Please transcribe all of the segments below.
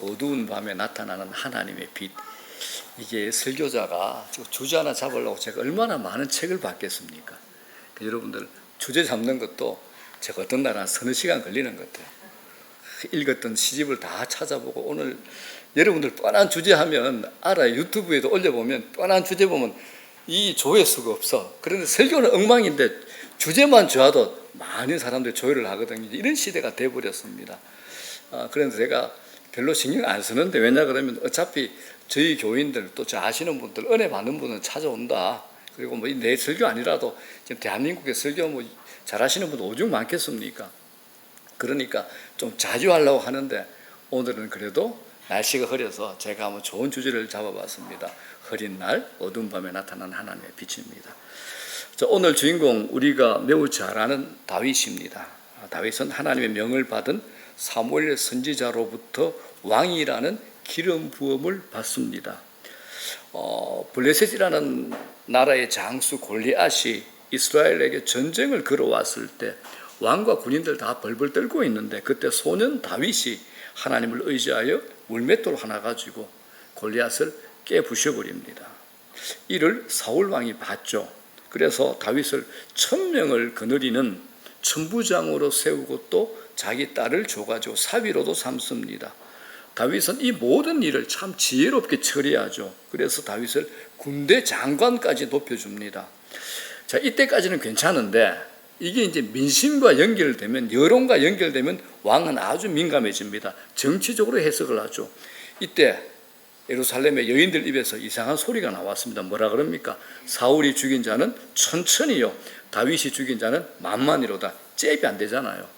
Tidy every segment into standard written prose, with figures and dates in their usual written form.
어두운 밤에 나타나는 하나님의 빛. 이게 설교자가 주제 하나 잡으려고 제가 얼마나 많은 책을 받겠습니까? 여러분들 주제 잡는 것도 제가 어떤 날은 한 서너 시간 걸리는 것 같아요. 읽었던 시집을 다 찾아보고, 오늘 여러분들 뻔한 주제 하면 알아요. 유튜브에도 올려보면 뻔한 주제 보면 이 조회수가 없어. 그런데 설교는 엉망인데 주제만 좋아도 많은 사람들이 조회를 하거든요. 이런 시대가 돼버렸습니다. 그래서 제가 별로 신경 안 쓰는데, 왜냐 그러면 어차피 저희 교인들 또 저 아시는 분들, 은혜 받는 분은 찾아온다. 그리고 뭐 내 설교 아니라도 지금 대한민국의 설교 뭐 잘하시는 분 오죽 많겠습니까? 그러니까 좀 자주 하려고 하는데, 오늘은 그래도 날씨가 흐려서 제가 한번 좋은 주제를 잡아봤습니다. 흐린 날 어두운 밤에 나타난 하나님의 빛입니다. 자, 오늘 주인공 우리가 매우 잘 아는 다윗입니다. 다윗은 하나님의 명을 받은 사무엘 선지자로부터 왕이라는 기름 부음을 받습니다. 블레셋이라는 나라의 장수 골리앗이 이스라엘에게 전쟁을 걸어왔을 때 왕과 군인들 다 벌벌 떨고 있는데, 그때 소년 다윗이 하나님을 의지하여 물맷돌 하나 가지고 골리앗을 깨부셔버립니다. 이를 사울 왕이 봤죠. 그래서 다윗을 1000명을 거느리는 천부장으로 세우고 또 자기 딸을 줘가지고 사위로도 삼습니다. 다윗은 이 모든 일을 참 지혜롭게 처리하죠. 그래서 다윗을 군대 장관까지 높여줍니다. 자, 이때까지는 괜찮은데, 이게 이제 민심과 연결되면, 여론과 연결되면 왕은 아주 민감해집니다. 정치적으로 해석을 하죠. 이때 예루살렘의 여인들 입에서 이상한 소리가 나왔습니다. 뭐라 그럽니까? 사울이 죽인 자는 천천히요, 다윗이 죽인 자는 만만히로다. 잽이 안 되잖아요.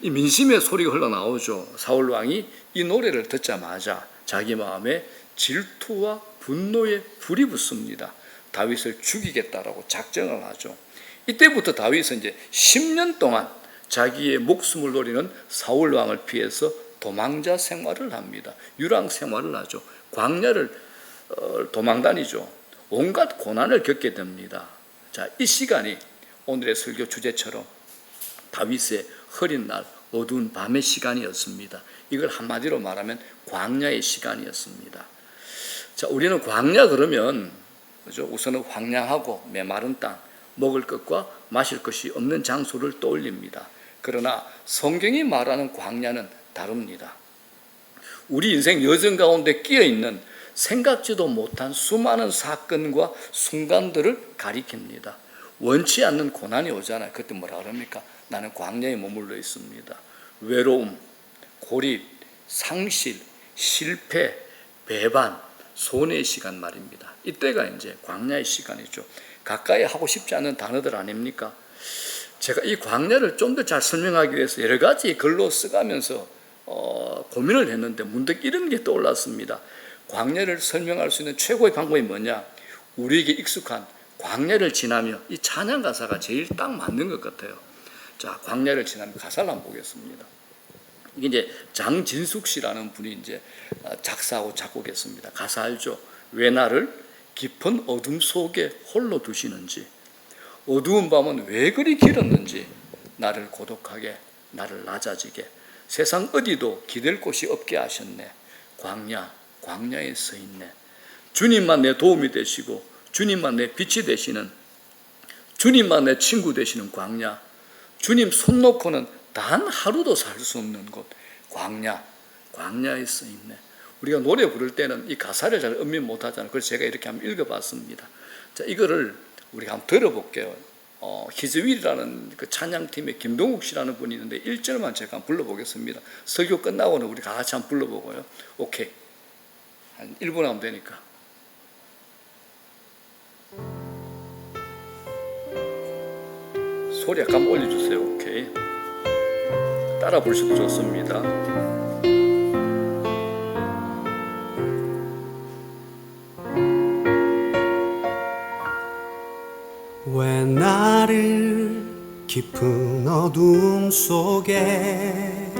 이 민심의 소리가 흘러나오죠. 사울 왕이 이 노래를 듣자마자 자기 마음에 질투와 분노의 불이 붙습니다. 다윗을 죽이겠다라고 작정을 하죠. 이때부터 다윗은 이제 10년 동안 자기의 목숨을 노리는 사울 왕을 피해서 도망자 생활을 합니다. 유랑 생활을 하죠. 광야를 도망다니죠. 온갖 고난을 겪게 됩니다. 자, 이 시간이 오늘의 설교 주제처럼 다윗의 흐린 날, 어두운 밤의 시간이었습니다. 이걸 한마디로 말하면 광야의 시간이었습니다. 자, 우리는 광야 그러면, 그죠? 우선은 황량하고 메마른 땅, 먹을 것과 마실 것이 없는 장소를 떠올립니다. 그러나 성경이 말하는 광야는 다릅니다. 우리 인생 여정 가운데 끼어있는 생각지도 못한 수많은 사건과 순간들을 가리킵니다. 원치 않는 고난이 오잖아요. 그때 뭐라 그럽니까? 나는 광야에 머물러 있습니다. 외로움, 고립, 상실, 실패, 배반, 손해의 시간 말입니다. 이때가 이제 광야의 시간이죠. 가까이 하고 싶지 않은 단어들 아닙니까? 제가 이 광야를 좀 더 잘 설명하기 위해서 여러 가지 글로 써가면서 고민을 했는데, 문득 이런 게 떠올랐습니다. 광야를 설명할 수 있는 최고의 방법이 뭐냐? 우리에게 익숙한 광야를 지나며, 이 찬양 가사가 제일 딱 맞는 것 같아요. 자, 광야를 지나며 가사를 한번 보겠습니다. 이게 이제 장진숙 씨라는 분이 이제 작사하고 작곡했습니다. 가사 알죠? 왜 나를 깊은 어둠 속에 홀로 두시는지, 어두운 밤은 왜 그리 길었는지, 나를 고독하게, 나를 낮아지게, 세상 어디도 기댈 곳이 없게 하셨네. 광야에 서 있네. 주님만 내 도움이 되시고, 주님만 내 빛이 되시는, 주님만 내 친구 되시는 광야, 주님 손 놓고는 단 하루도 살 수 없는 곳, 광야에 서 있네. 우리가 노래 부를 때는 이 가사를 잘 음미 못하잖아요. 그래서 제가 이렇게 한번 읽어봤습니다. 자, 이거를 우리가 한번 들어볼게요. 히즈윌이라는 그 찬양팀의 김동욱 씨라는 분이 있는데 1절만 제가 한번 불러보겠습니다. 설교 끝나고는 우리 같이 한번 불러보고요. 오케이. 한 1분 하면 되니까. 소리 약간 올려주세요. 오케이. 따라 부르셔도 좋습니다. 왜 나를 깊은 어둠 속에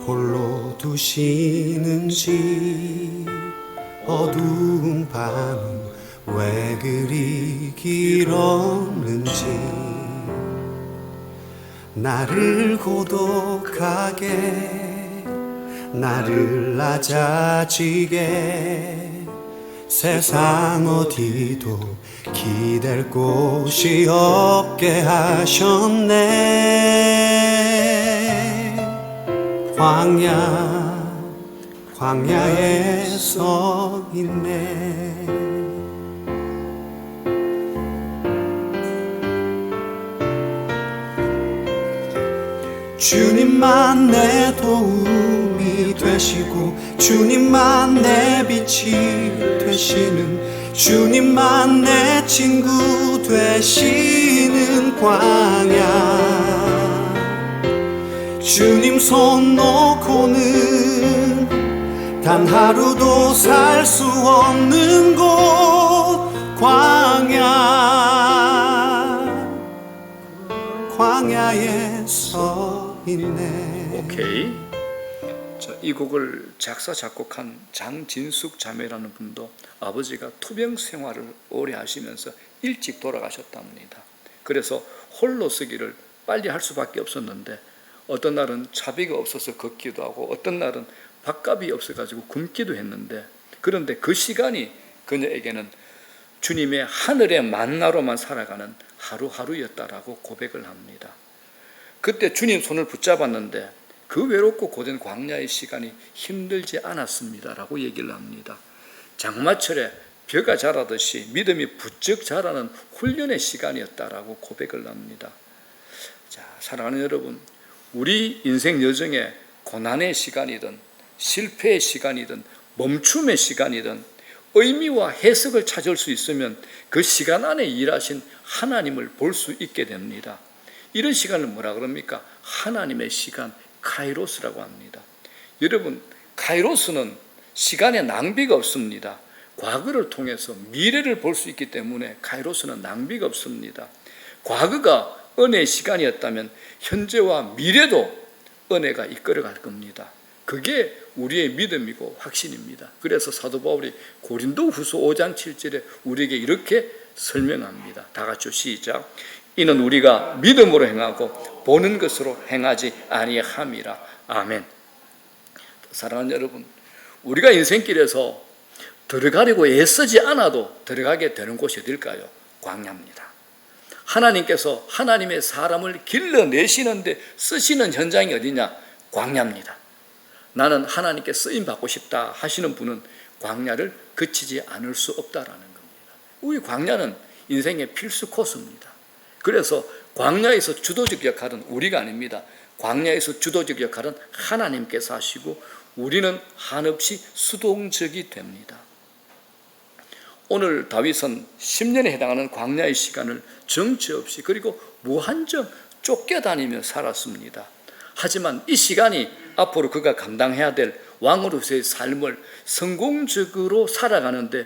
홀로 두시는지, 어두운 밤은 왜 그리 길었는지, 나를 고독하게, 나를 낮아지게 세상 어디도 기댈 곳이 없게 하셨네. 광야에 서 있네. 주님만 내 도움이 되시고 주님만 내 빛이 되시는 주님만 내 친구 되시는 광야. 주님 손 놓고는 단 하루도 살 수 없는 곳 광야에 서 있네. 오케이. 자, 이 곡을 작사 작곡한 장진숙 자매라는 분도 아버지가 투병 생활을 오래 하시면서 일찍 돌아가셨답니다. 그래서 홀로 쓰기를 빨리 할 수밖에 없었는데 어떤 날은 차비가 없어서 걷기도 하고 어떤 날은 밥값이 없어가지고 굶기도 했는데 그런데 그 시간이 그녀에게는 주님의 하늘의 만나로만 살아가는 하루하루였다라고 고백을 합니다. 그때 주님 손을 붙잡았는데 그 외롭고 고된 광야의 시간이 힘들지 않았습니다라고 얘기를 합니다. 장마철에 벼가 자라듯이 믿음이 부쩍 자라는 훈련의 시간이었다라고 고백을 합니다. 자, 사랑하는 여러분, 우리 인생 여정에 고난의 시간이든 실패의 시간이든 멈춤의 시간이든 의미와 해석을 찾을 수 있으면 그 시간 안에 일하신 하나님을 볼 수 있게 됩니다. 이런 시간을 뭐라 그럽니까? 하나님의 시간, 카이로스라고 합니다. 여러분, 카이로스는 시간에 낭비가 없습니다. 과거를 통해서 미래를 볼 수 있기 때문에 카이로스는 낭비가 없습니다. 과거가 은혜의 시간이었다면 현재와 미래도 은혜가 이끌어갈 겁니다. 그게 우리의 믿음이고 확신입니다. 그래서 사도 바울이 고린도후서 5장 7절에 우리에게 이렇게 설명합니다. 다 같이 시작. 이는 우리가 믿음으로 행하고 보는 것으로 행하지 아니함이라. 아멘. 사랑하는 여러분, 우리가 인생길에서 들어가려고 애쓰지 않아도 들어가게 되는 곳이 어딜까요? 광야입니다. 하나님께서 하나님의 사람을 길러내시는데 쓰시는 현장이 어디냐? 광야입니다. 나는 하나님께 쓰임받고 싶다 하시는 분은 광야를 거치지 않을 수 없다라는 겁니다. 우리 광야는 인생의 필수 코스입니다. 그래서 광야에서 주도적 역할은 우리가 아닙니다. 광야에서 주도적 역할은 하나님께서 하시고 우리는 한없이 수동적이 됩니다. 오늘 다윗은 10년에 해당하는 광야의 시간을 정처 없이 그리고 무한정 쫓겨다니며 살았습니다. 하지만 이 시간이 앞으로 그가 감당해야 될 왕으로서의 삶을 성공적으로 살아가는데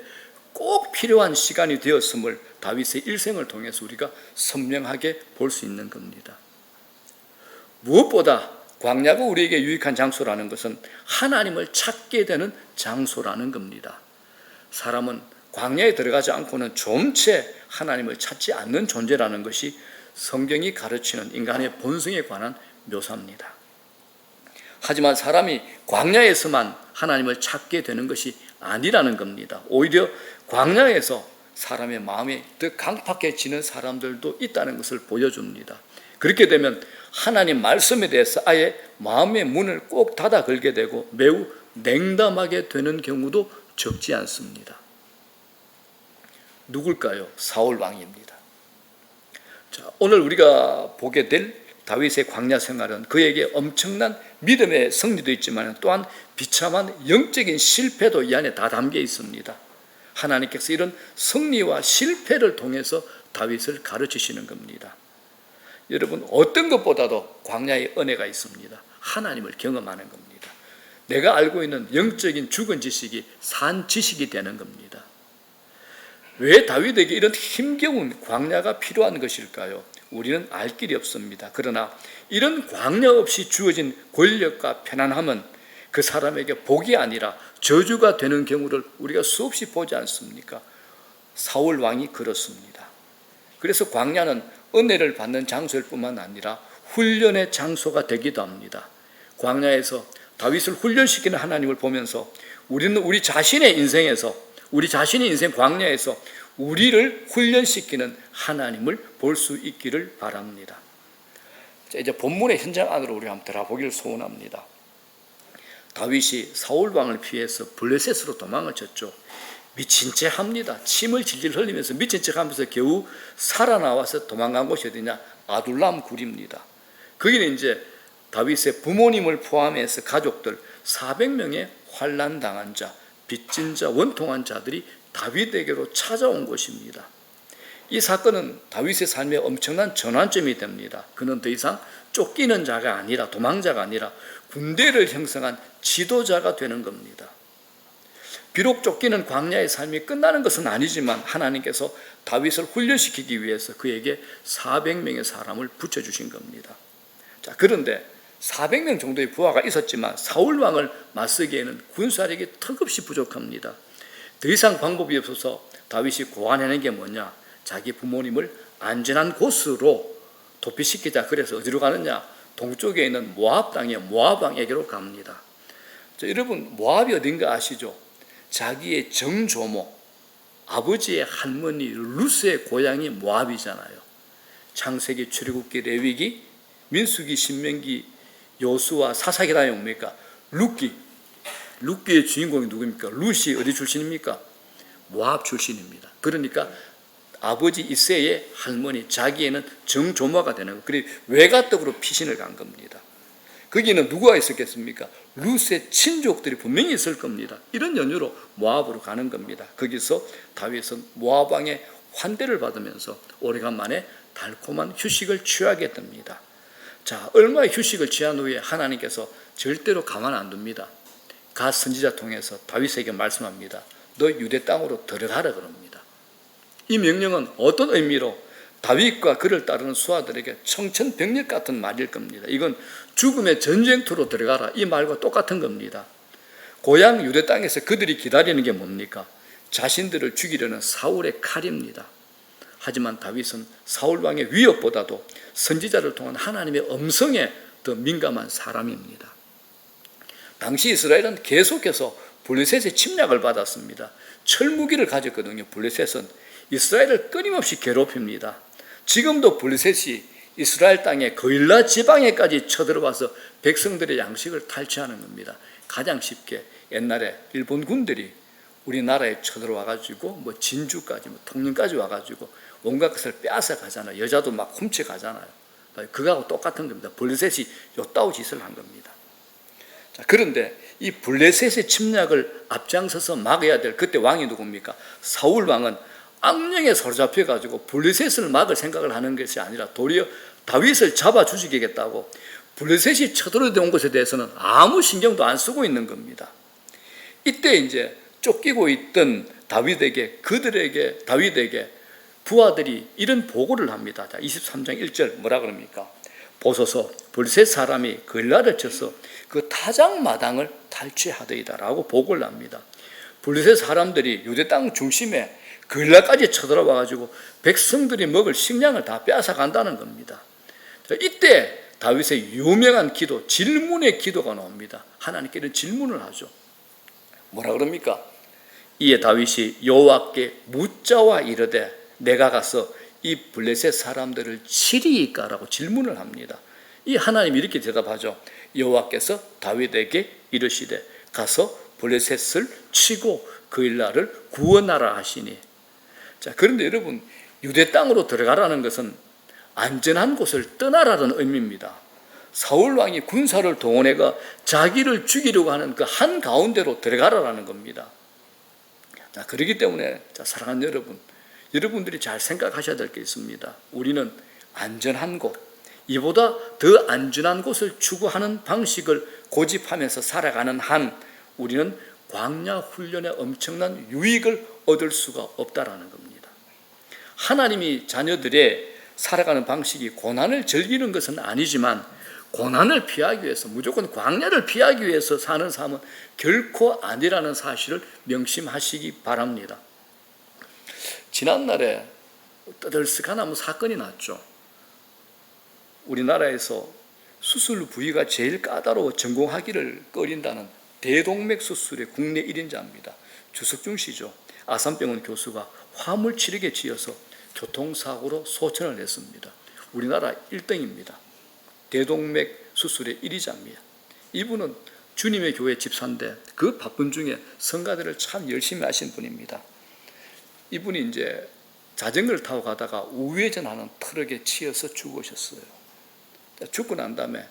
꼭 필요한 시간이 되었음을 다윗의 일생을 통해서 우리가 선명하게 볼 수 있는 겁니다. 무엇보다 광야가 우리에게 유익한 장소라는 것은 하나님을 찾게 되는 장소라는 겁니다. 사람은 광야에 들어가지 않고는 좀채 하나님을 찾지 않는 존재라는 것이 성경이 가르치는 인간의 본성에 관한 묘사입니다. 하지만 사람이 광야에서만 하나님을 찾게 되는 것이 아니라는 겁니다. 오히려 광야에서 사람의 마음이 더 강팍해지는 사람들도 있다는 것을 보여줍니다. 그렇게 되면 하나님 말씀에 대해서 아예 마음의 문을 꼭 닫아 걸게 되고 매우 냉담하게 되는 경우도 적지 않습니다. 누굴까요? 사울 왕입니다. 자, 오늘 우리가 보게 될 다윗의 광야 생활은 그에게 엄청난 믿음의 승리도 있지만 또한 비참한 영적인 실패도 이 안에 다 담겨 있습니다. 하나님께서 이런 승리와 실패를 통해서 다윗을 가르치시는 겁니다. 여러분, 어떤 것보다도 광야에 은혜가 있습니다. 하나님을 경험하는 겁니다. 내가 알고 있는 영적인 죽은 지식이 산 지식이 되는 겁니다. 왜 다윗에게 이런 힘겨운 광야가 필요한 것일까요? 우리는 알 길이 없습니다. 그러나 이런 광야 없이 주어진 권력과 편안함은 그 사람에게 복이 아니라 저주가 되는 경우를 우리가 수없이 보지 않습니까? 사울 왕이 그렇습니다. 그래서 광야는 은혜를 받는 장소일 뿐만 아니라 훈련의 장소가 되기도 합니다. 광야에서 다윗을 훈련시키는 하나님을 보면서 우리는 우리 자신의 인생에서, 우리 자신의 인생 광야에서 우리를 훈련시키는 하나님을 볼 수 있기를 바랍니다. 자, 이제 본문의 현장 안으로 우리 한번 들어보기를 소원합니다. 다윗이 사울 왕을 피해서 블레셋으로 도망을 쳤죠. 미친 체 합니다. 침을 질질 흘리면서 미친 척 하면서 겨우 살아나와서 도망간 곳이 어디냐? 아둘람 굴입니다. 거기는 이제 다윗의 부모님을 포함해서 가족들 400명의 환난당한 자, 빚진 자, 원통한 자들이 다윗에게로 찾아온 곳입니다. 이 사건은 다윗의 삶에 엄청난 전환점이 됩니다. 그는 더 이상 쫓기는 자가 아니라, 도망자가 아니라 군대를 형성한 지도자가 되는 겁니다. 비록 쫓기는 광야의 삶이 끝나는 것은 아니지만 하나님께서 다윗을 훈련시키기 위해서 그에게 400명의 사람을 붙여주신 겁니다. 자, 그런데 400명 정도의 부하가 있었지만 사울 왕을 맞서기에는 군사력이 턱없이 부족합니다. 더 이상 방법이 없어서 다윗이 고안해낸 게 뭐냐? 자기 부모님을 안전한 곳으로 도피시키자. 그래서 어디로 가느냐? 동쪽에 있는 모압 땅의 모압 왕에게로 갑니다. 자, 여러분, 모압이 어딘가 아시죠? 자기의 정조모, 아버지의 할머니 루스의 고향이 모압이잖아요. 창세기, 출애굽기, 레위기, 민수기, 신명기, 여수와 사사기라에 뭡니까? 룻기의 주인공이 누구입니까? 룻이 어디 출신입니까? 모압 출신입니다. 그러니까 아버지 이새의 할머니, 자기에는 정조모가 되는 거예요. 그리고 외가떡으로 피신을 간 겁니다. 거기는 누구가 있었겠습니까? 룻의 친족들이 분명히 있을 겁니다. 이런 연유로 모압으로 가는 겁니다. 거기서 다윗은 모압 왕의 환대를 받으면서 오래간만에 달콤한 휴식을 취하게 됩니다. 자, 얼마의 휴식을 취한 후에 하나님께서 절대로 가만 안 둡니다. 갓 선지자 통해서 다윗에게 말씀합니다. 너 유대 땅으로 들어가라 그럽니다. 이 명령은 어떤 의미로 다윗과 그를 따르는 수하들에게 청천벽력 같은 말일 겁니다. 이건 죽음의 전쟁터로 들어가라, 이 말과 똑같은 겁니다. 고향 유대 땅에서 그들이 기다리는 게 뭡니까? 자신들을 죽이려는 사울의 칼입니다. 하지만 다윗은 사울 왕의 위협보다도 선지자를 통한 하나님의 음성에 더 민감한 사람입니다. 당시 이스라엘은 계속해서 블레셋의 침략을 받았습니다. 철무기를 가졌거든요. 블레셋은 이스라엘을 끊임없이 괴롭힙니다. 지금도 블레셋이 이스라엘 땅의 거일라 지방에까지 쳐들어와서 백성들의 양식을 탈취하는 겁니다. 가장 쉽게 옛날에 일본 군들이 우리나라에 쳐들어와가지고 뭐 진주까지 뭐 통영까지 와가지고 온갖 것을 빼앗아 가잖아요. 여자도 막 훔쳐 가잖아요. 그거하고 똑같은 겁니다. 블레셋이 요따오 짓을 한 겁니다. 자, 그런데 이 블레셋의 침략을 앞장서서 막아야 될 그때 왕이 누굽니까? 사울 왕은 악령에 사로잡혀가지고 블레셋을 막을 생각을 하는 것이 아니라 도리어 다윗을 잡아 죽이겠다고 블레셋이 쳐들어온 것에 대해서는 아무 신경도 안 쓰고 있는 겁니다. 이때 이제 쫓기고 있던 다윗에게 부하들이 이런 보고를 합니다. 자, 23장 1절 뭐라 그럽니까? 보소서 블레셋 사람이 거일라를 쳐서 그 타작마당을 탈취하더이다라고 보고를 합니다. 블레셋 사람들이 유대 땅 중심에 거일라까지 쳐들어와가지고 백성들이 먹을 식량을 다 빼앗아 간다는 겁니다. 자, 이때 다윗의 유명한 기도, 질문의 기도가 나옵니다. 하나님께 이런 질문을 하죠. 뭐라 그럽니까? 이에 다윗이 여호와께 묻자와 이르되 내가 가서 이 블레셋 사람들을 치리이까라고 질문을 합니다. 이 하나님이 이렇게 대답하죠. 여호와께서 다윗에게 이르시되 가서 블레셋을 치고 거일라를 구원하라 하시니. 자, 그런데 여러분, 유대 땅으로 들어가라는 것은 안전한 곳을 떠나라는 의미입니다. 사울 왕이 군사를 동원해가 자기를 죽이려고 하는 그 한 가운데로 들어가라는 겁니다. 자, 그렇기 때문에 사랑하는 여러분, 여러분들이 잘 생각하셔야 될 게 있습니다. 우리는 안전한 곳, 이보다 더 안전한 곳을 추구하는 방식을 고집하면서 살아가는 한 우리는 광야 훈련의 엄청난 유익을 얻을 수가 없다라는 겁니다. 하나님이 자녀들의 살아가는 방식이 고난을 즐기는 것은 아니지만 고난을 피하기 위해서, 무조건 광야를 피하기 위해서 사는 삶은 결코 아니라는 사실을 명심하시기 바랍니다. 지난날에 떠들썩한 사건이 났죠. 우리나라에서 수술 부위가 제일 까다로워 전공하기를 꺼린다는 대동맥 수술의 국내 1인자입니다. 주석중 씨죠. 아산병원 교수가 화물치료기에 쥐어서 교통사고로 소천을 냈습니다. 우리나라 1등입니다. 대동맥 수술의 1위자입니다. 이분은 주님의 교회 집사인데 그 바쁜 중에 성가대를 참 열심히 하신 분입니다. 이분이 이제 자전거를 타고 가다가 우회전하는 트럭에 치여서 죽으셨어요. 죽고 난 다음에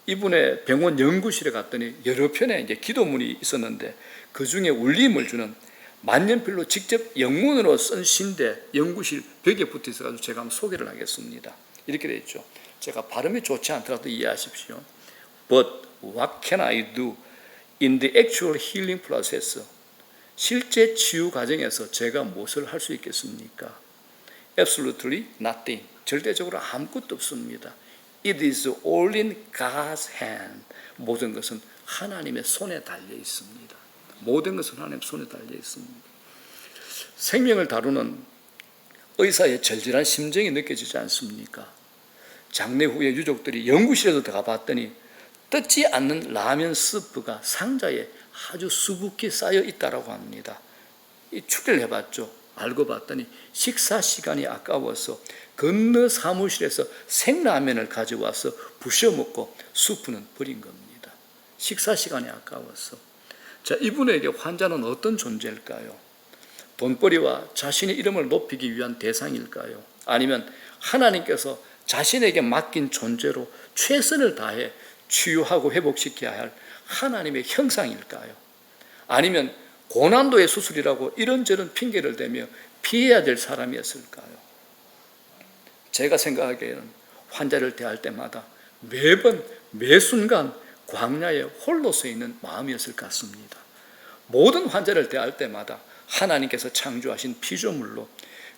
이분의 병원 연구실에 갔더니 여러 편의 이제 기도문이 있었는데 그 중에 울림을 주는 만년필로 직접 영문으로 쓴 시인데 연구실 벽에 붙어 있어가지고 제가 한번 소개를 하겠습니다. 이렇게 되어 있죠. 제가 발음이 좋지 않더라도 이해하십시오. But what can I do in the actual healing process? 실제 치유 과정에서 제가 무엇을 할 수 있겠습니까? Absolutely nothing. 절대적으로 아무것도 없습니다. It is all in God's hand. 모든 것은 하나님의 손에 달려 있습니다. 모든 것은 하나님의 손에 달려 있습니다. 생명을 다루는 의사의 절절한 심정이 느껴지지 않습니까? 장례 후에 유족들이 연구실에도 들어가 봤더니 뜯지 않는 라면 스프가 상자에 아주 수북히 쌓여 있다고 합니다. 추리를 해봤죠. 알고 봤더니 식사 시간이 아까워서 건너 사무실에서 생라면을 가져와서 부셔 먹고 스프는 버린 겁니다. 식사 시간이 아까워서. 자, 이분에게 환자는 어떤 존재일까요? 돈벌이와 자신의 이름을 높이기 위한 대상일까요? 아니면 하나님께서 자신에게 맡긴 존재로 최선을 다해 치유하고 회복시켜야 할 하나님의 형상일까요? 아니면 고난도의 수술이라고 이런저런 핑계를 대며 피해야 될 사람이었을까요? 제가 생각하기에는 환자를 대할 때마다 매번 매순간 광야에 홀로 서 있는 마음이었을 것 같습니다. 모든 환자를 대할 때마다 하나님께서 창조하신 피조물로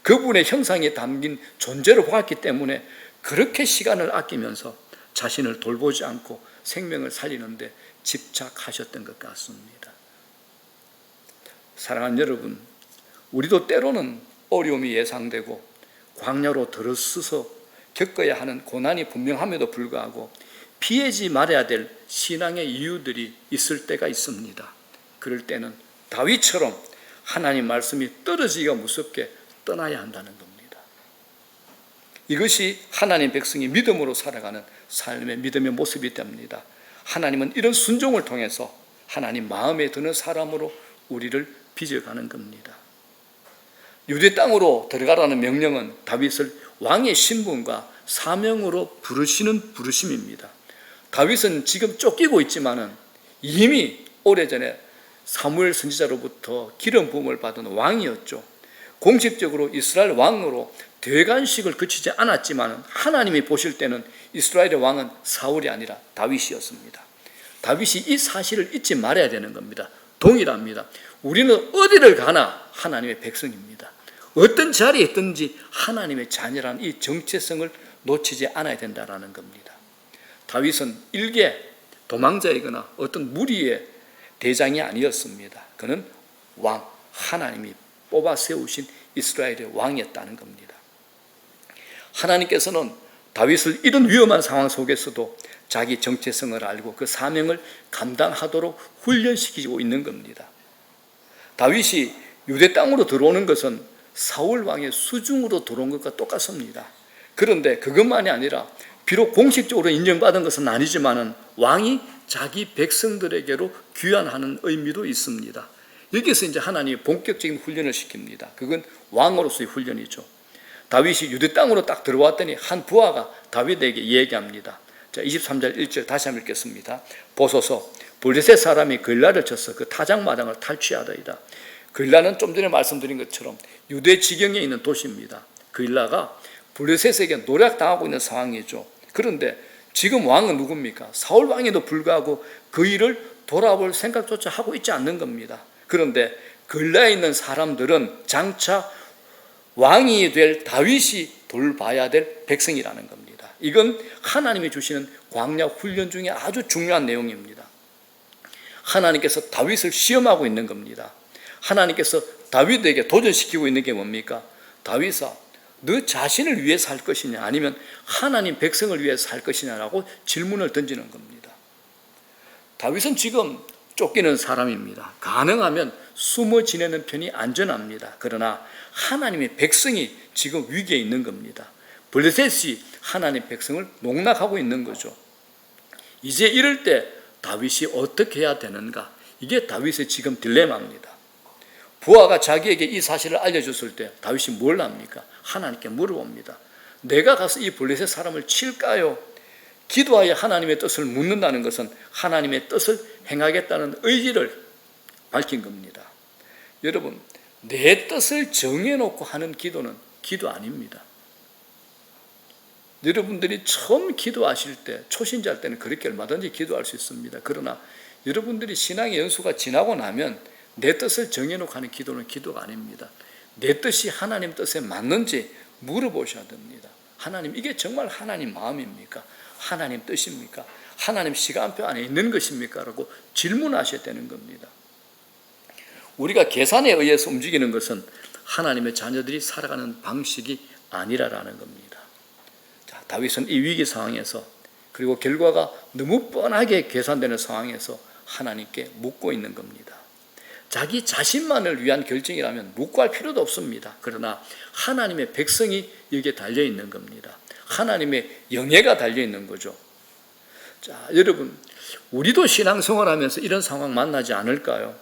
그분의 형상에 담긴 존재로 보았기 때문에 그렇게 시간을 아끼면서 자신을 돌보지 않고 생명을 살리는데 집착하셨던 것 같습니다. 사랑하는 여러분, 우리도 때로는 어려움이 예상되고 광야로 들어서서 겪어야 하는 고난이 분명함에도 불구하고 피하지 말아야 될 신앙의 이유들이 있을 때가 있습니다. 그럴 때는 다윗처럼 하나님 말씀이 떨어지기가 무섭게 떠나야 한다는 겁니다. 이것이 하나님 백성이 믿음으로 살아가는 삶의 믿음의 모습이 됩니다. 하나님은 이런 순종을 통해서 하나님 마음에 드는 사람으로 우리를 빚어가는 겁니다. 유대 땅으로 들어가라는 명령은 다윗을 왕의 신분과 사명으로 부르시는 부르심입니다. 다윗은 지금 쫓기고 있지만은 이미 오래전에 사무엘 선지자로부터 기름 부음을 받은 왕이었죠. 공식적으로 이스라엘 왕으로 대관식을 거치지 않았지만 하나님이 보실 때는 이스라엘의 왕은 사울이 아니라 다윗이었습니다. 다윗이 이 사실을 잊지 말아야 되는 겁니다. 동일합니다. 우리는 어디를 가나 하나님의 백성입니다. 어떤 자리에 있든지 하나님의 자녀라는 이 정체성을 놓치지 않아야 된다는 겁니다. 다윗은 일개 도망자이거나 어떤 무리의 대장이 아니었습니다. 그는 왕, 하나님이 뽑아 세우신 이스라엘의 왕이었다는 겁니다. 하나님께서는 다윗을 이런 위험한 상황 속에서도 자기 정체성을 알고 그 사명을 감당하도록 훈련시키고 있는 겁니다. 다윗이 유대 땅으로 들어오는 것은 사울 왕의 수중으로 들어온 것과 똑같습니다. 그런데 그것만이 아니라 비록 공식적으로 인정받은 것은 아니지만은 왕이 자기 백성들에게로 귀환하는 의미도 있습니다. 여기서 이제 하나님이 본격적인 훈련을 시킵니다. 그건 왕으로서의 훈련이죠. 다윗이 유대 땅으로 딱 들어왔더니 한 부하가 다윗에게 얘기합니다. 자, 23절 1절 다시 한번 읽겠습니다. 보소서, 블레셋 사람이 글라를 쳐서 그 타작마당을 탈취하더이다. 글라는 좀 전에 말씀드린 것처럼 유대 지경에 있는 도시입니다. 글라가 블레셋에게 노략당하고 있는 상황이죠. 그런데 지금 왕은 누굽니까? 사울 왕에도 불구하고 그 일을 돌아볼 생각조차 하고 있지 않는 겁니다. 그런데 글라에 있는 사람들은 장차 왕이 될 다윗이 돌봐야 될 백성이라는 겁니다. 이건 하나님이 주시는 광야 훈련 중에 아주 중요한 내용입니다. 하나님께서 다윗을 시험하고 있는 겁니다. 하나님께서 다윗에게 도전시키고 있는 게 뭡니까? 다윗아, 너 자신을 위해 살 것이냐 아니면 하나님 백성을 위해 살 것이냐라고 질문을 던지는 겁니다. 다윗은 지금 쫓기는 사람입니다. 가능하면 숨어 지내는 편이 안전합니다. 그러나 하나님의 백성이 지금 위기에 있는 겁니다. 블레셋이 하나님의 백성을 농락하고 있는 거죠. 이제 이럴 때 다윗이 어떻게 해야 되는가? 이게 다윗의 지금 딜레마입니다. 부하가 자기에게 이 사실을 알려줬을 때 다윗이 뭘 합니까? 하나님께 물어봅니다. 내가 가서 이 블레셋 사람을 칠까요? 기도하여 하나님의 뜻을 묻는다는 것은 하나님의 뜻을 행하겠다는 의지를 밝힌 겁니다. 여러분, 내 뜻을 정해놓고 하는 기도는 기도 아닙니다. 여러분들이 처음 기도하실 때, 초신자일 때는 그렇게 얼마든지 기도할 수 있습니다. 그러나 여러분들이 신앙의 연수가 지나고 나면 내 뜻을 정해놓고 하는 기도는 기도가 아닙니다. 내 뜻이 하나님 뜻에 맞는지 물어보셔야 됩니다. 하나님, 이게 정말 하나님 마음입니까? 하나님 뜻입니까? 하나님 시간표 안에 있는 것입니까? 라고 질문하셔야 되는 겁니다. 우리가 계산에 의해서 움직이는 것은 하나님의 자녀들이 살아가는 방식이 아니라라는 겁니다. 자, 다윗은 이 위기 상황에서, 그리고 결과가 너무 뻔하게 계산되는 상황에서 하나님께 묻고 있는 겁니다. 자기 자신만을 위한 결정이라면 묻고 할 필요도 없습니다. 그러나 하나님의 백성이 여기에 달려있는 겁니다. 하나님의 영예가 달려있는 거죠. 자, 여러분, 우리도 신앙생활하면서 이런 상황 만나지 않을까요?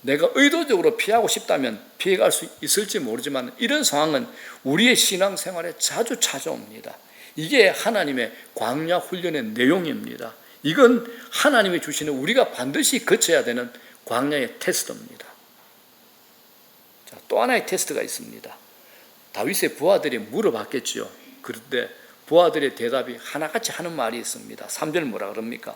내가 의도적으로 피하고 싶다면 피해갈 수 있을지 모르지만 이런 상황은 우리의 신앙생활에 자주 찾아옵니다. 이게 하나님의 광야 훈련의 내용입니다. 이건 하나님이 주시는 우리가 반드시 거쳐야 되는 광야의 테스트입니다. 자, 또 하나의 테스트가 있습니다. 다윗의 부하들이 물어봤겠지요. 그런데 부하들의 대답이 하나같이 하는 말이 있습니다. 3절 뭐라 그럽니까?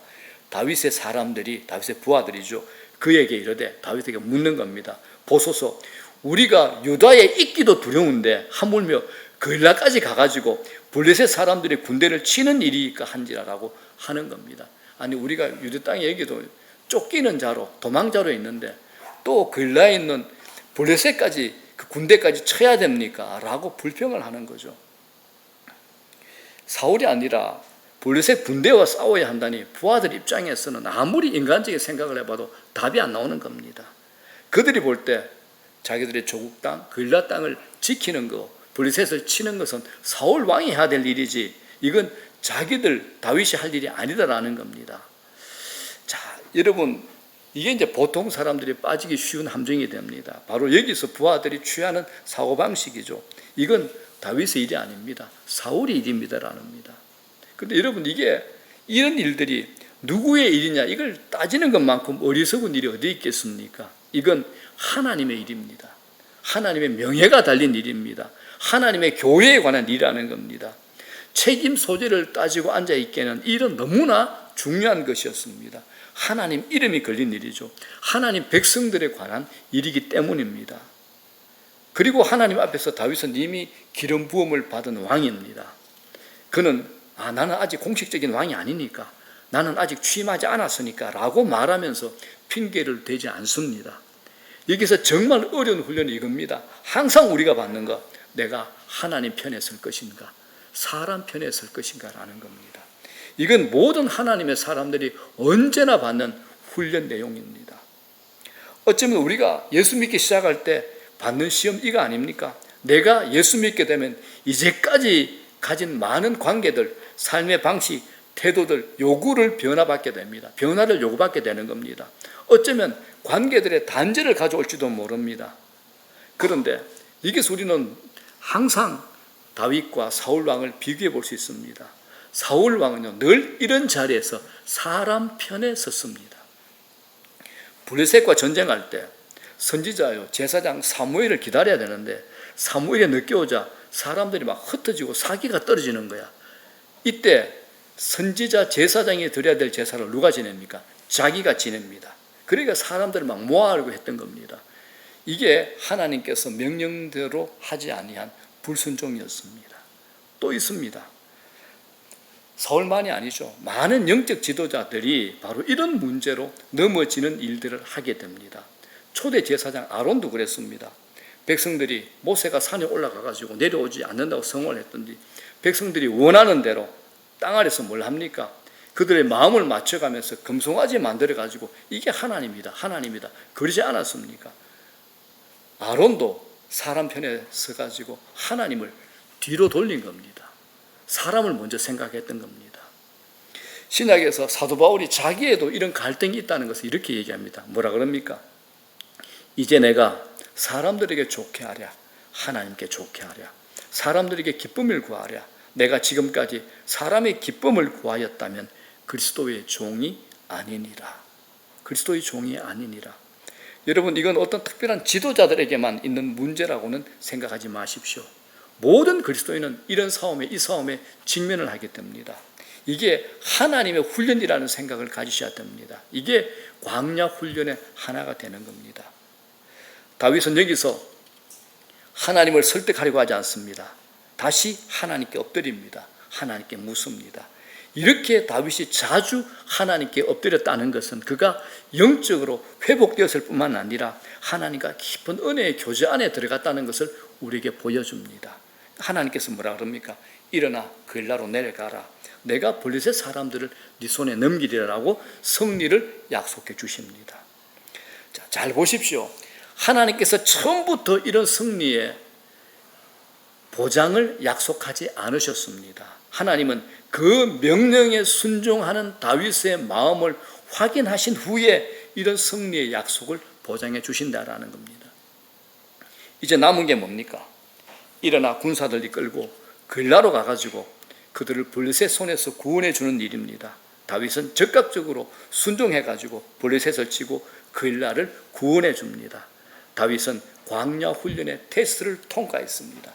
다윗의 사람들이, 다윗의 부하들이죠, 그에게 이르되, 다윗에게 묻는 겁니다. 보소서, 우리가 유다에 있기도 두려운데 하물며 그일라까지 가가지고 블레셋 사람들의 군대를 치는 일이니까 한지라라고 하는 겁니다. 아니, 우리가 유대 땅에 여기도 쫓기는 자로, 도망자로 있는데 또 그일라에 있는 블레셋까지, 그 군대까지 쳐야 됩니까? 라고 불평을 하는 거죠. 사울이 아니라 블레셋 군대와 싸워야 한다니 부하들 입장에서는 아무리 인간적인 생각을 해봐도 답이 안 나오는 겁니다. 그들이 볼 때 자기들의 조국 땅, 그일라 땅을 지키는 거, 블레셋을 치는 것은 사울 왕이 해야 될 일이지 이건 자기들 다윗이 할 일이 아니다라는 겁니다. 자, 여러분, 이게 이제 보통 사람들이 빠지기 쉬운 함정이 됩니다. 바로 여기서 부하들이 취하는 사고방식이죠. 이건 다윗의 일이 아닙니다. 사울의 일입니다라는 겁니다. 그런데 여러분, 이게 이런 일들이 누구의 일이냐 이걸 따지는 것만큼 어리석은 일이 어디 있겠습니까? 이건 하나님의 일입니다. 하나님의 명예가 달린 일입니다. 하나님의 교회에 관한 일이라는 겁니다. 책임 소재를 따지고 앉아있기에는 일은 너무나 중요한 것이었습니다. 하나님 이름이 걸린 일이죠. 하나님 백성들에 관한 일이기 때문입니다. 그리고 하나님 앞에서 다윗은 이미 기름 부음을 받은 왕입니다. 그는 나는 아직 공식적인 왕이 아니니까, 나는 아직 취임하지 않았으니까 라고 말하면서 핑계를 대지 않습니다. 여기서 정말 어려운 훈련이 이겁니다. 항상 우리가 받는 것, 내가 하나님 편에 설 것인가, 사람 편에 설 것인가 라는 겁니다. 이건 모든 하나님의 사람들이 언제나 받는 훈련 내용입니다. 어쩌면 우리가 예수 믿기 시작할 때 받는 시험 이거 아닙니까? 내가 예수 믿게 되면 이제까지 가진 많은 관계들, 삶의 방식, 태도들, 요구를 변화받게 됩니다. 변화를 요구받게 되는 겁니다. 어쩌면 관계들의 단절을 가져올지도 모릅니다. 그런데 여기서 우리는 항상 다윗과 사울 왕을 비교해 볼 수 있습니다. 사울 왕은요, 늘 이런 자리에서 사람 편에 섰습니다. 블레셋과 전쟁할 때 선지자요, 제사장 사무엘을 기다려야 되는데 사무엘이 늦게 오자 사람들이 막 흩어지고 사기가 떨어지는 거야. 이때 선지자 제사장이 드려야 될 제사를 누가 지냅니까? 자기가 지냅니다. 그러니까 사람들을 막 모아하려고 했던 겁니다. 이게 하나님께서 명령대로 하지 아니한 불순종이었습니다. 또 있습니다. 사울만이 아니죠. 많은 영적 지도자들이 바로 이런 문제로 넘어지는 일들을 하게 됩니다. 초대 제사장 아론도 그랬습니다. 백성들이 모세가 산에 올라가가지고 내려오지 않는다고 성호를 했던지 백성들이 원하는 대로 땅 아래서 뭘 합니까? 그들의 마음을 맞춰가면서 금송아지 만들어가지고 이게 하나님이다, 하나님이다. 그러지 않았습니까? 아론도 사람 편에 서가지고 하나님을 뒤로 돌린 겁니다. 사람을 먼저 생각했던 겁니다. 신약에서 사도 바울이 자기에도 이런 갈등이 있다는 것을 이렇게 얘기합니다. 뭐라 그럽니까? 이제 내가 사람들에게 좋게 하랴, 하나님께 좋게 하랴, 사람들에게 기쁨을 구하랴. 내가 지금까지 사람의 기쁨을 구하였다면 그리스도의 종이 아니니라. 그리스도의 종이 아니니라. 여러분, 이건 어떤 특별한 지도자들에게만 있는 문제라고는 생각하지 마십시오. 모든 그리스도인은 이런 싸움에, 이 싸움에 직면을 하게 됩니다. 이게 하나님의 훈련이라는 생각을 가지셔야 됩니다. 이게 광야 훈련의 하나가 되는 겁니다. 다윗은 여기서 하나님을 설득하려고 하지 않습니다. 다시 하나님께 엎드립니다. 하나님께 묻습니다. 이렇게 다윗이 자주 하나님께 엎드렸다는 것은 그가 영적으로 회복되었을 뿐만 아니라 하나님과 깊은 은혜의 교제 안에 들어갔다는 것을 우리에게 보여줍니다. 하나님께서 뭐라 그럽니까? 일어나 그일라로 내려가라. 내가 블레셋 사람들을 네 손에 넘기리라고 승리를 약속해 주십니다. 자, 잘 보십시오. 하나님께서 처음부터 이런 승리의 보장을 약속하지 않으셨습니다. 하나님은 그 명령에 순종하는 다윗의 마음을 확인하신 후에 이런 승리의 약속을 보장해 주신다라는 겁니다. 이제 남은 게 뭡니까? 일어나 군사들 이끌고 그일라로 가가지고 그들을 블레셋 손에서 구원해 주는 일입니다. 다윗은 적극적으로 순종해가지고 블레셋을 치고 그일라를 구원해 줍니다. 다윗은 광야 훈련의 테스트를 통과했습니다.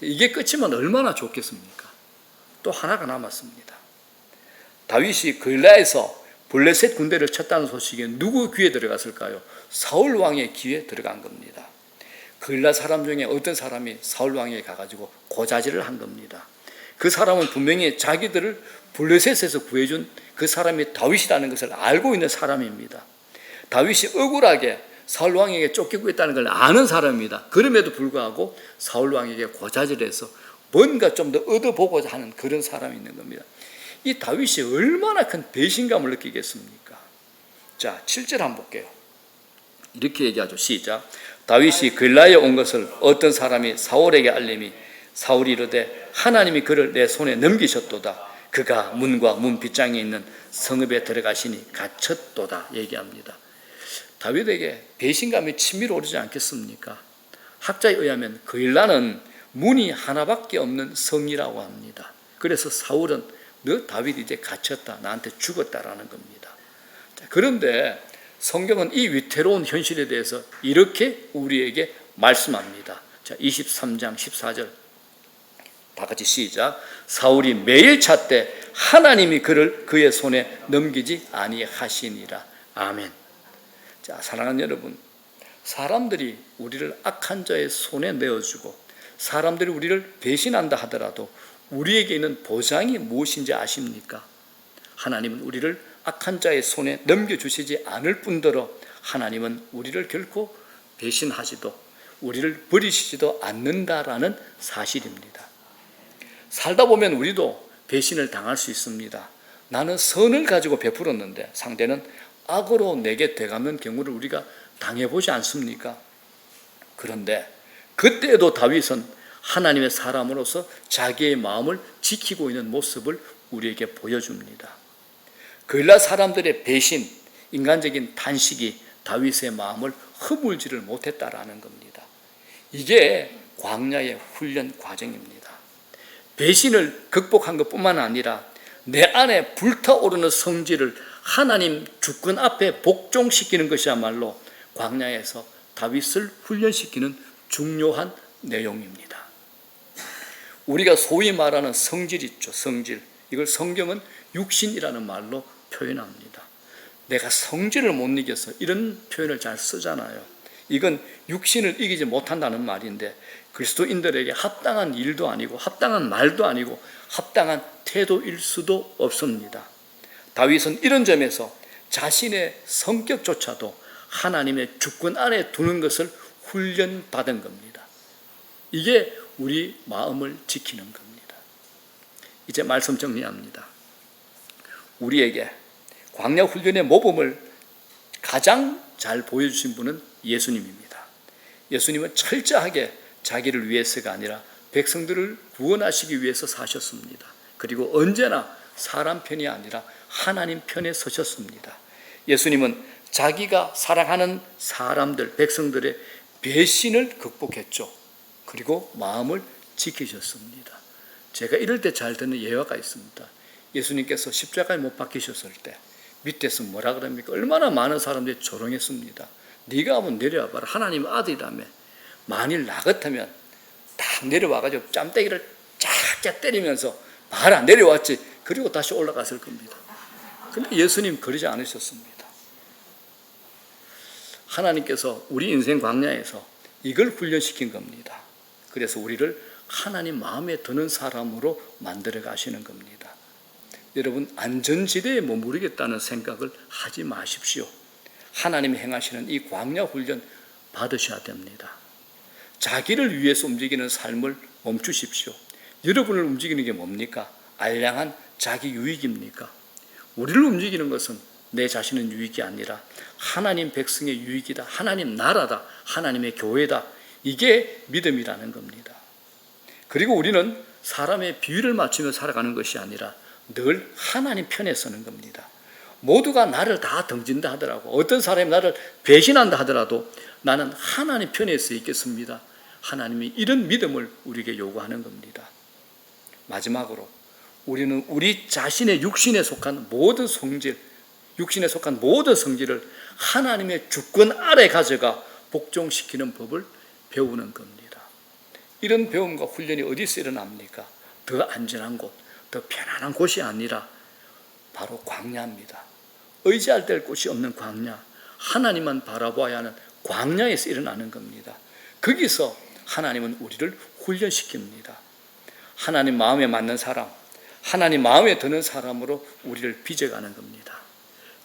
이게 끝이면 얼마나 좋겠습니까? 또 하나가 남았습니다. 다윗이 그일라에서 블레셋 군대를 쳤다는 소식이 누구 귀에 들어갔을까요? 사울 왕의 귀에 들어간 겁니다. 그일라 사람 중에 어떤 사람이 사울 왕에게 가가지고 고자질을 한 겁니다. 그 사람은 분명히 자기들을 블레셋에서 구해준 그 사람이 다윗이라는 것을 알고 있는 사람입니다. 다윗이 억울하게 사울 왕에게 쫓기고 있다는 걸 아는 사람입니다. 그럼에도 불구하고 사울 왕에게 고자질해서 뭔가 좀 더 얻어보고자 하는 그런 사람이 있는 겁니다. 이 다윗이 얼마나 큰 배신감을 느끼겠습니까? 자, 7절 한번 볼게요. 이렇게 얘기하죠. 시작. 다윗이 그일라에 온 것을 어떤 사람이 사울에게 알림이 사울이 이르되 하나님이 그를 내 손에 넘기셨도다. 그가 문과 문 빗장에 있는 성읍에 들어가시니 갇혔도다 얘기합니다. 다윗에게 배신감이 치밀어 오르지 않겠습니까? 학자에 의하면 그일라는 문이 하나밖에 없는 성이라고 합니다. 그래서 사울은 너 다윗 이제 갇혔다, 나한테 죽었다라는 겁니다. 자, 그런데 성경은 이 위태로운 현실에 대해서 이렇게 우리에게 말씀합니다. 자, 23장 14절 다 같이 시작. 사울이 매일 찾되 하나님이 그를 그의 손에 넘기지 아니하시니라. 아멘. 자, 사랑하는 여러분, 사람들이 우리를 악한 자의 손에 내어주고 사람들이 우리를 배신한다 하더라도 우리에게 있는 보장이 무엇인지 아십니까? 하나님은 우리를 악한 자의 손에 넘겨주시지 않을 뿐더러 하나님은 우리를 결코 배신하지도 우리를 버리시지도 않는다라는 사실입니다. 살다 보면 우리도 배신을 당할 수 있습니다. 나는 선을 가지고 베풀었는데 상대는 악으로 내게 돼가는 경우를 우리가 당해보지 않습니까? 그런데 그때도 다윗은 하나님의 사람으로서 자기의 마음을 지키고 있는 모습을 우리에게 보여줍니다. 그일라 사람들의 배신, 인간적인 탄식이 다윗의 마음을 허물지를 못했다라는 겁니다. 이게 광야의 훈련 과정입니다. 배신을 극복한 것뿐만 아니라 내 안에 불타오르는 성질을 하나님 주권 앞에 복종시키는 것이야말로 광야에서 다윗을 훈련시키는 중요한 내용입니다. 우리가 소위 말하는 성질 있죠. 성질. 이걸 성경은 육신이라는 말로 표현합니다. 내가 성질을 못 이겨서 이런 표현을 잘 쓰잖아요. 이건 육신을 이기지 못한다는 말인데 그리스도인들에게 합당한 일도 아니고 합당한 말도 아니고 합당한 태도일 수도 없습니다. 다윗은 이런 점에서 자신의 성격조차도 하나님의 주권 안에 두는 것을 훈련받은 겁니다. 이게 우리 마음을 지키는 겁니다. 이제 말씀 정리합니다. 우리에게 광야 훈련의 모범을 가장 잘 보여주신 분은 예수님입니다. 예수님은 철저하게 자기를 위해서가 아니라 백성들을 구원하시기 위해서 사셨습니다. 그리고 언제나 사람 편이 아니라 하나님 편에 서셨습니다. 예수님은 자기가 사랑하는 사람들, 백성들의 배신을 극복했죠. 그리고 마음을 지키셨습니다. 제가 이럴 때 잘 듣는 예화가 있습니다. 예수님께서 십자가에 못 박히셨을 때 밑에서 뭐라 그럽니까? 얼마나 많은 사람들이 조롱했습니다. 네가 한번 내려와 봐라. 하나님 아들이라며. 만일 나 같으면 딱 내려와가지고 짬때기를 쫙쫙 때리면서 봐라 내려왔지. 그리고 다시 올라갔을 겁니다. 근데 예수님 그러지 않으셨습니다. 하나님께서 우리 인생 광야에서 이걸 훈련시킨 겁니다. 그래서 우리를 하나님 마음에 드는 사람으로 만들어 가시는 겁니다. 여러분, 안전지대에 머무르겠다는 생각을 하지 마십시오. 하나님이 행하시는 이 광야 훈련 받으셔야 됩니다. 자기를 위해서 움직이는 삶을 멈추십시오. 여러분을 움직이는 게 뭡니까? 알량한 자기 유익입니까? 우리를 움직이는 것은 내 자신의 유익이 아니라 하나님 백성의 유익이다. 하나님 나라다. 하나님의 교회다. 이게 믿음이라는 겁니다. 그리고 우리는 사람의 비위를 맞추며 살아가는 것이 아니라 늘 하나님 편에 서는 겁니다. 모두가 나를 다 덩진다 하더라고. 어떤 사람이 나를 배신한다 하더라도 나는 하나님 편에 서 있겠습니다. 하나님이 이런 믿음을 우리에게 요구하는 겁니다. 마지막으로 우리는 우리 자신의 육신에 속한 모든 성질, 육신에 속한 모든 성질을 하나님의 주권 아래 가져가 복종시키는 법을 배우는 겁니다. 이런 배움과 훈련이 어디서 일어납니까? 더 안전한 곳, 더 편안한 곳이 아니라 바로 광야입니다. 의지할 될 곳이 없는 광야, 하나님만 바라봐야 하는 광야에서 일어나는 겁니다. 거기서 하나님은 우리를 훈련시킵니다. 하나님 마음에 맞는 사람, 하나님 마음에 드는 사람으로 우리를 빚어가는 겁니다.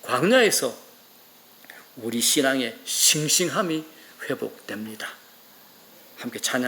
광야에서 우리 신앙의 싱싱함이 회복됩니다. 함께 찬양